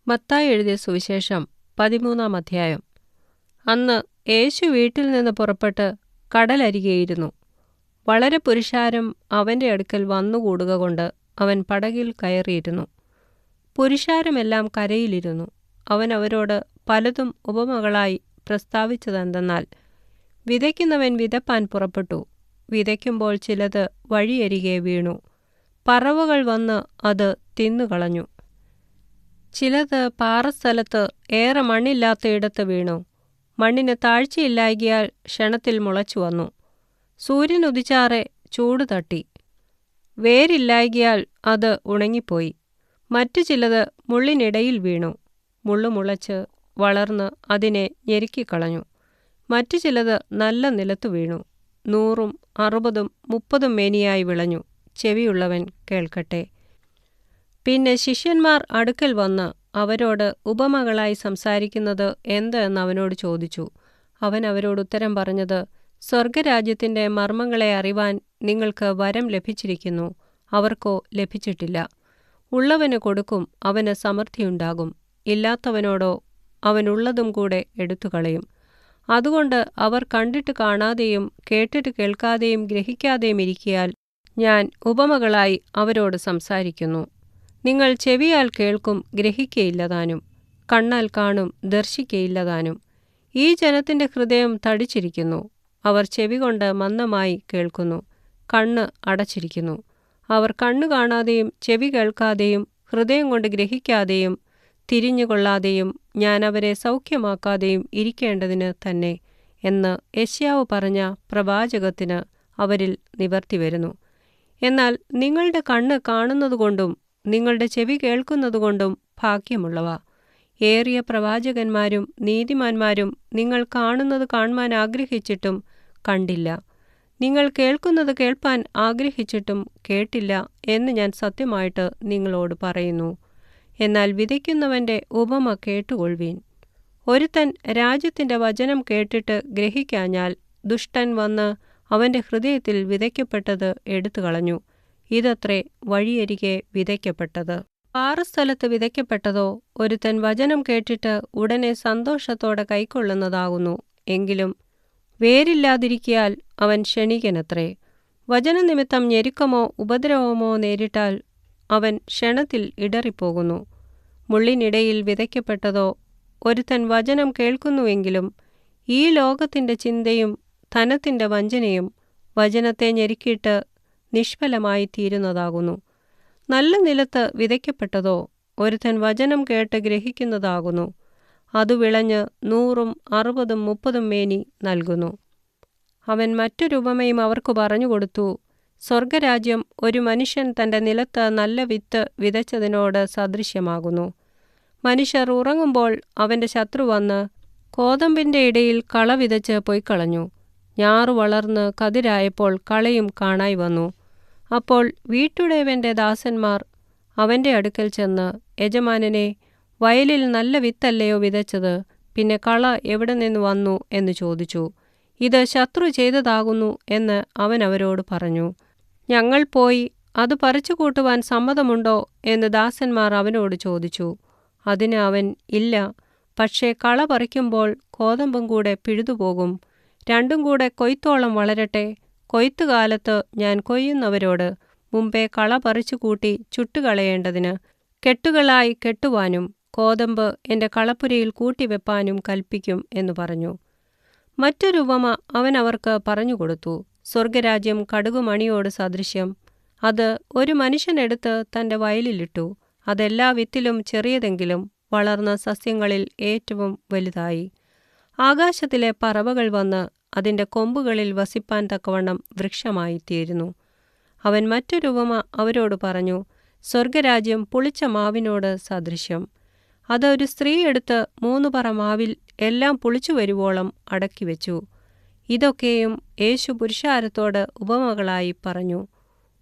മത്തായി എഴുതിയ സുവിശേഷം 13-ാം അധ്യായം. അന്ന് യേശു വീട്ടിൽ നിന്ന് പുറപ്പെട്ട് കടലരികെയിരുന്നു. വളരെ പുരുഷാരം അവൻ്റെ അടുക്കൽ വന്നുകൂടുക കൊണ്ട് അവൻ പടകിൽ കയറിയിരുന്നു. പുരുഷാരമെല്ലാം കരയിലിരുന്നു. അവൻ അവരോട് പലതും ഉപമകളായി പ്രസ്താവിച്ചതെന്തെന്നാൽ, വിതയ്ക്കുന്നവൻ വിതപ്പാൻ പുറപ്പെട്ടു. വിതയ്ക്കുമ്പോൾ ചിലത് വഴിയരികെ വീണു. പറവകൾ വന്ന് അത് തിന്നുകളഞ്ഞു. ചിലത് പാറസ്ഥലത്ത് ഏറെ മണ്ണില്ലാത്തയിടത്ത് വീണു. മണ്ണിന് താഴ്ചയില്ലായ്കയാൽ ക്ഷണത്തിൽ മുളച്ചു വന്നു. സൂര്യൻ ഉദിച്ചാറെ ചൂട് തട്ടി. വേരില്ലായ്കയാൽ അത് ഉണങ്ങിപ്പോയി. മറ്റു ചിലത് മുള്ളിനിടയിൽ വീണു. മുള്ളു മുളച്ച് വളർന്ന് അതിനെ ഞെരുക്കിക്കളഞ്ഞു. മറ്റു ചിലത് നല്ല നിലത്തു വീണു. 100, 60, 30 മേനിയായി വിളഞ്ഞു. ചെവിയുള്ളവൻ കേൾക്കട്ടെ. പിന്നെ ശിഷ്യന്മാർ അടുക്കൽ വന്ന് അവരോട് ഉപമകളായി സംസാരിക്കുന്നത് എന്ത് എന്ന് അവനോട് ചോദിച്ചു. അവൻ അവരോട് ഉത്തരം പറഞ്ഞത്, സ്വർഗരാജ്യത്തിൻ്റെ മർമ്മങ്ങളെ അറിവാൻ നിങ്ങൾക്ക് വരം ലഭിച്ചിരിക്കുന്നു, അവർക്കോ ലഭിച്ചിട്ടില്ല. ഉള്ളവന് കൊടുക്കും, അവന് സമൃദ്ധിയുണ്ടാകും. ഇല്ലാത്തവനോടോ അവനുള്ളതും കൂടെ എടുത്തുകളയും. അതുകൊണ്ട് അവർ കണ്ടിട്ട് കാണാതെയും കേട്ടിട്ട് കേൾക്കാതെയും ഗ്രഹിക്കാതെയും ഇരിക്കയാൽ ഞാൻ ഉപമകളായി അവരോട് സംസാരിക്കുന്നു. നിങ്ങൾ ചെവിയാൽ കേൾക്കും, ഗ്രഹിക്കയില്ലതാനും. കണ്ണാൽ കാണും, ദർശിക്കയില്ലതാനും. ഈ ജനത്തിൻ്റെ ഹൃദയം തടിച്ചിരിക്കുന്നു. അവർ ചെവികൊണ്ട് മന്ദമായി കേൾക്കുന്നു, കണ്ണ് അടച്ചിരിക്കുന്നു. അവർ കണ്ണു കാണാതെയും ചെവി കേൾക്കാതെയും ഹൃദയം കൊണ്ട് ഗ്രഹിക്കാതെയും തിരിഞ്ഞുകൊള്ളാതെയും ഞാൻ അവരെ സൗഖ്യമാക്കാതെയും ഇരിക്കേണ്ടതിന് തന്നെ എന്ന് യെശയ്യാവ് പറഞ്ഞ പ്രവാചകത്തിന് അവരിൽ നിവർത്തി വരുന്നു. എന്നാൽ നിങ്ങളുടെ കണ്ണ് കാണുന്നതുകൊണ്ടും നിങ്ങളുടെ ചെവി കേൾക്കുന്നതുകൊണ്ടും ഭാഗ്യമുള്ളവ. ഏറിയ പ്രവാചകന്മാരും നീതിമാന്മാരും നിങ്ങൾ കാണുന്നത് കാൺമാൻ ആഗ്രഹിച്ചിട്ടും കണ്ടില്ല, നിങ്ങൾ കേൾക്കുന്നത് കേൾപ്പാൻ ആഗ്രഹിച്ചിട്ടും കേട്ടില്ല എന്ന് ഞാൻ സത്യമായിട്ട് നിങ്ങളോട് പറയുന്നു. എന്നാൽ വിതയ്ക്കുന്നവൻ്റെ ഉപമ കേട്ടുകൊള്ളുവീൻ. ഒരുത്തൻ രാജ്യത്തിൻ്റെ വചനം കേട്ടിട്ട് ഗ്രഹിക്കാഞ്ഞാൽ ദുഷ്ടൻ വന്ന് അവൻ്റെ ഹൃദയത്തിൽ വിതയ്ക്കപ്പെട്ടത് എടുത്തുകളഞ്ഞു. ഇതത്രേ വഴിയരികെ വിതയ്ക്കപ്പെട്ടത്. പാറസ്ഥലത്ത് വിതയ്ക്കപ്പെട്ടതോ ഒരുത്തൻ വചനം കേട്ടിട്ട് ഉടനെ സന്തോഷത്തോടെ കൈക്കൊള്ളുന്നതാകുന്നു. എങ്കിലും വേരില്ലാതിരിക്കയാൽ അവൻ ക്ഷണികനത്രേ. വചനനിമിത്തം ഞെരുക്കമോ ഉപദ്രവമോ നേരിട്ടാൽ അവൻ ക്ഷണത്തിൽ ഇടറിപ്പോകുന്നു. മുള്ളിനിടയിൽ വിതയ്ക്കപ്പെട്ടതോ ഒരുത്തൻ വചനം കേൾക്കുന്നുവെങ്കിലും ഈ ലോകത്തിൻ്റെ ചിന്തയും ധനത്തിൻ്റെ വഞ്ചനയും വചനത്തെ ഞെരുക്കിയിട്ട് നിഷ്ഫലമായി തീരുന്നതാകുന്നു. നല്ല നിലത്ത് വിതയ്ക്കപ്പെട്ടതോ ഒരുത്തൻ വചനം കേട്ട് ഗ്രഹിക്കുന്നതാകുന്നു. അത് വിളഞ്ഞ് 100, 60, 30 മേനി നൽകുന്നു. അവൻ മറ്റൊരു ഉപമയും അവർക്ക് പറഞ്ഞുകൊടുത്തു. സ്വർഗരാജ്യം ഒരു മനുഷ്യൻ തൻ്റെ നിലത്ത് നല്ല വിത്ത് വിതച്ചതിനോട് സദൃശ്യമാകുന്നു. മനുഷ്യർ ഉറങ്ങുമ്പോൾ അവൻ്റെ ശത്രു വന്ന് കോതമ്പിൻ്റെ ഇടയിൽ കള വിതച്ച് പൊയ്ക്കളഞ്ഞു. ഞാറു വളർന്ന് കതിരായപ്പോൾ കളയും കാണായി വന്നു. അപ്പോൾ വീട്ടുടയവൻ്റെ ദാസന്മാർ അവൻ്റെ അടുക്കൽ ചെന്ന്, യജമാനനെ, വയലിൽ നല്ല വിത്തല്ലയോ വിതച്ചത്? പിന്നെ കള എവിടെ നിന്ന് വന്നു എന്ന് ചോദിച്ചു. ഇത് ശത്രു ചെയ്തതാകുന്നു എന്ന് അവൻ അവരോട് പറഞ്ഞു. ഞങ്ങൾ പോയി അത് പറിച്ചു കൂട്ടുവാൻ സമ്മതമുണ്ടോ എന്ന് ദാസന്മാർ അവനോട് ചോദിച്ചു. അതിന് അവൻ, ഇല്ല, പക്ഷേ കള പറിക്കുമ്പോൾ കോതമ്പും കൂടെ പിഴുതുപോകും. രണ്ടും കൂടെ കൊയ്ത്തോളം വളരട്ടെ. കൊയ്ത്തുകാലത്ത് ഞാൻ കൊയ്യുന്നവരോട് മുമ്പേ കള പറിച്ചു കൂട്ടി ചുട്ടുകളയേണ്ടതിന് കെട്ടുകളായി കെട്ടുവാനും കോതമ്പ് എൻ്റെ കളപ്പുരയിൽ കൂട്ടിവെപ്പാനും കൽപ്പിക്കും എന്ന് പറഞ്ഞു. മറ്റൊരു ഉപമ അവൻ അവർക്ക് പറഞ്ഞുകൊടുത്തു. സ്വർഗരാജ്യം കടുകുമണിയോട് സദൃശ്യം. അത് ഒരു മനുഷ്യനെടുത്ത് തൻ്റെ വയലിലിട്ടു. അതെല്ലാ വിത്തിലും ചെറിയതെങ്കിലും വളർന്ന സസ്യങ്ങളിൽ ഏറ്റവും വലുതായി. ആകാശത്തിലെ പറവകൾ വന്ന് അതിൻ്റെ കൊമ്പുകളിൽ വസിപ്പാൻ തക്കവണ്ണം വൃക്ഷമായി തീരുന്നു. അവൻ മറ്റൊരു ഉപമ അവരോട് പറഞ്ഞു. സ്വർഗരാജ്യം പുളിച്ച മാവിനോട് സദൃശ്യം. അത് ഒരു സ്ത്രീ എടുത്ത് 3 പറ മാവിൽ എല്ലാം പുളിച്ചു വരുവോളം അടക്കി വെച്ചു. ഇതൊക്കെയും യേശു പുരുഷാരത്തോട് ഉപമകളായി പറഞ്ഞു.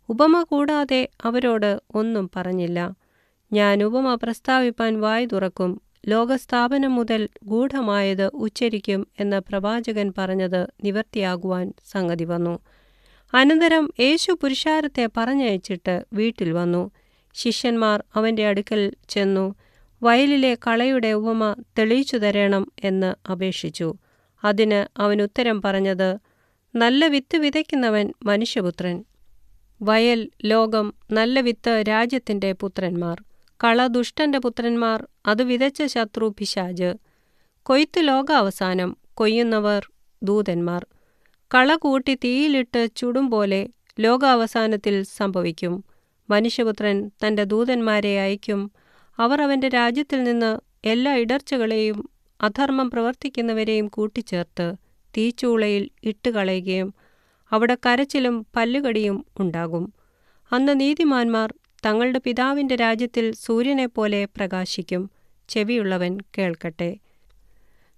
ഉപമ കൂടാതെ അവരോട് ഒന്നും പറഞ്ഞില്ല. ഞാൻ ഉപമ പ്രസ്താവിപ്പാൻ വായ് തുറക്കും, ലോകസ്ഥാപനം മുതൽ ഗൂഢമായത് ഉച്ചരിക്കും എന്ന പ്രവാചകൻ പറഞ്ഞത് നിവർത്തിയാകുവാൻ സംഗതി വന്നു. അനന്തരം യേശു പുരുഷാരത്തെ പറഞ്ഞയച്ചിട്ട് വീട്ടിൽ വന്നു. ശിഷ്യന്മാർ അവൻ്റെ അടുക്കൽ ചെന്നു, വയലിലെ കളയുടെ ഉപമ തെളിയിച്ചു തരണം എന്ന് അപേക്ഷിച്ചു. അതിന് അവൻ ഉത്തരം പറഞ്ഞത്, നല്ല വിത്ത് വിതയ്ക്കുന്നവൻ മനുഷ്യപുത്രൻ. വയൽ ലോകം, നല്ല വിത്ത് രാജ്യത്തിൻ്റെ പുത്രന്മാർ. കള ദുഷ്ടന്റെ പുത്രന്മാർ, അത് വിതച്ച ശത്രു പിശാച്. കൊയ്ത്ത് ലോകാവസാനം, കൊയ്യുന്നവർ ദൂതന്മാർ. കള കൂട്ടി തീയിലിട്ട് ചുടും പോലെ ലോകാവസാനത്തിൽ സംഭവിക്കും. മനുഷ്യപുത്രൻ തൻ്റെ ദൂതന്മാരെ അയക്കും. അവർ അവൻ്റെ രാജ്യത്തിൽ നിന്ന് എല്ലാ ഇടർച്ചകളെയും അധർമ്മം പ്രവർത്തിക്കുന്നവരെയും കൂട്ടിച്ചേർത്ത് തീച്ചൂളയിൽ ഇട്ടുകളയുകയും അവിടെ കരച്ചിലും പല്ലുകടിയും ഉണ്ടാകും. അന്ന് നീതിമാന്മാർ തങ്ങളുടെ പിതാവിൻ്റെ രാജ്യത്തിൽ സൂര്യനെപ്പോലെ പ്രകാശിക്കും. ചെവിയുള്ളവൻ കേൾക്കട്ടെ.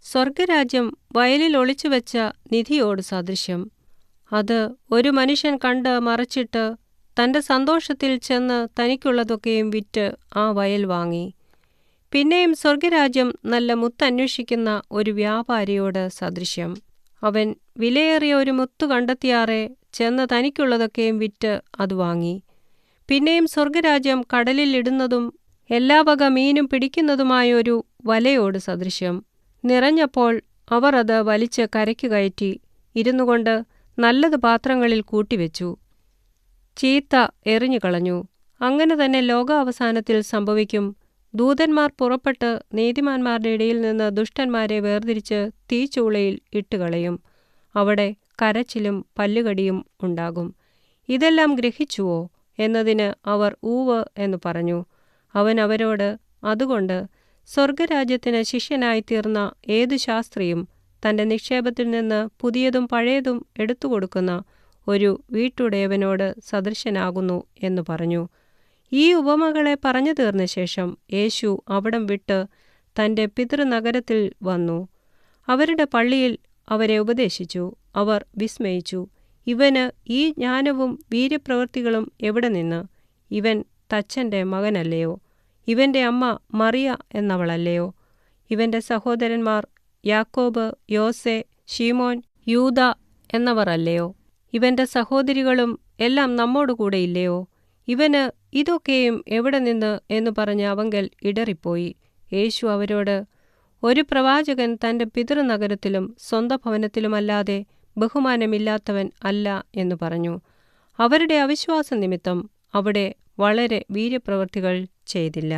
സ്വർഗരാജ്യം വയലിൽ ഒളിച്ചുവെച്ച നിധിയോട് സദൃശ്യം. അത് ഒരു മനുഷ്യൻ കണ്ട് മറച്ചിട്ട് തൻ്റെ സന്തോഷത്തിൽ ചെന്ന് തനിക്കുള്ളതൊക്കെയും വിറ്റ് ആ വയൽ വാങ്ങി. പിന്നെയും സ്വർഗരാജ്യം നല്ല മുത്തന്വേഷിക്കുന്ന ഒരു വ്യാപാരിയോട് സദൃശ്യം. അവൻ വിലയേറിയ ഒരു മുത്തു കണ്ടെത്തിയാറെ ചെന്ന് തനിക്കുള്ളതൊക്കെയും വിറ്റ് അത് വാങ്ങി. പിന്നെയും സ്വർഗരാജ്യം കടലിൽ ഇടുന്നതും എല്ലാ വക മീനും പിടിക്കുന്നതുമായൊരു വലയോട് സദൃശ്യം. നിറഞ്ഞപ്പോൾ അവർ അത് വലിച്ച് കരയ്ക്ക് കയറ്റി ഇരുന്നുകൊണ്ട് നല്ലത് പാത്രങ്ങളിൽ കൂട്ടിവെച്ചു. ചീത്ത എറിഞ്ഞുകളഞ്ഞു. അങ്ങനെ തന്നെ ലോകാവസാനത്തിൽ സംഭവിക്കും. ദൂതന്മാർ പുറപ്പെട്ട് നീതിമാന്മാരുടെ ഇടയിൽ നിന്ന് ദുഷ്ടന്മാരെ വേർതിരിച്ച് തീച്ചൂളയിൽ ഇട്ടുകളയും. അവിടെ കരച്ചിലും പല്ലുകടിയും ഉണ്ടാകും. ഇതെല്ലാം ഗ്രഹിച്ചുവോ എന്നതിന് അവർ ഊവ് എന്ന് പറഞ്ഞു. അവൻ അവരോട്, അതുകൊണ്ട് സ്വർഗരാജ്യത്തിന് ശിഷ്യനായിത്തീർന്ന ഏതു ശാസ്ത്രിയും തൻ്റെ നിക്ഷേപത്തിൽ നിന്ന് പുതിയതും പഴയതും എടുത്തുകൊടുക്കുന്ന ഒരു വീട്ടുടയവനോട് സദൃശനാകുന്നു എന്ന് പറഞ്ഞു. ഈ ഉപമകളെ പറഞ്ഞു തീർന്ന ശേഷം യേശു അവിടം വിട്ട് തൻ്റെ പിതൃനഗരത്തിൽ വന്നു. അവരുടെ പള്ളിയിൽ അവരെ ഉപദേശിച്ചു. അവർ വിസ്മയിച്ചു. ഇവന് ഈ ജ്ഞാനവും വീര്യപ്രവൃത്തികളും എവിടെ നിന്ന്? ഇവൻ തച്ചൻ്റെ മകനല്ലയോ? ഇവൻ്റെ അമ്മ മറിയ എന്നവളല്ലയോ? ഇവൻ്റെ സഹോദരന്മാർ യാക്കോബ്, യോസെ, ശീമോൻ, യൂദ എന്നവർ അല്ലയോ? ഇവൻ്റെ സഹോദരികളും എല്ലാം നമ്മോടുകൂടെ ഇല്ലയോ? ഇവന് ഇതൊക്കെയും എവിടെ നിന്ന് എന്ന് പറഞ്ഞ് അവങ്കൽ ഇടറിപ്പോയി. യേശു അവരോട്, ഒരു പ്രവാചകൻ തൻ്റെ പിതൃനഗരത്തിലും സ്വന്തം ഭവനത്തിലുമല്ലാതെ ബഹുമാനമില്ലാത്തവൻ അല്ല എന്ന് പറഞ്ഞു. അവരുടെ അവിശ്വാസ നിമിത്തം അവിടെ വളരെ വീര്യപ്രവൃത്തികൾ ചെയ്തില്ല.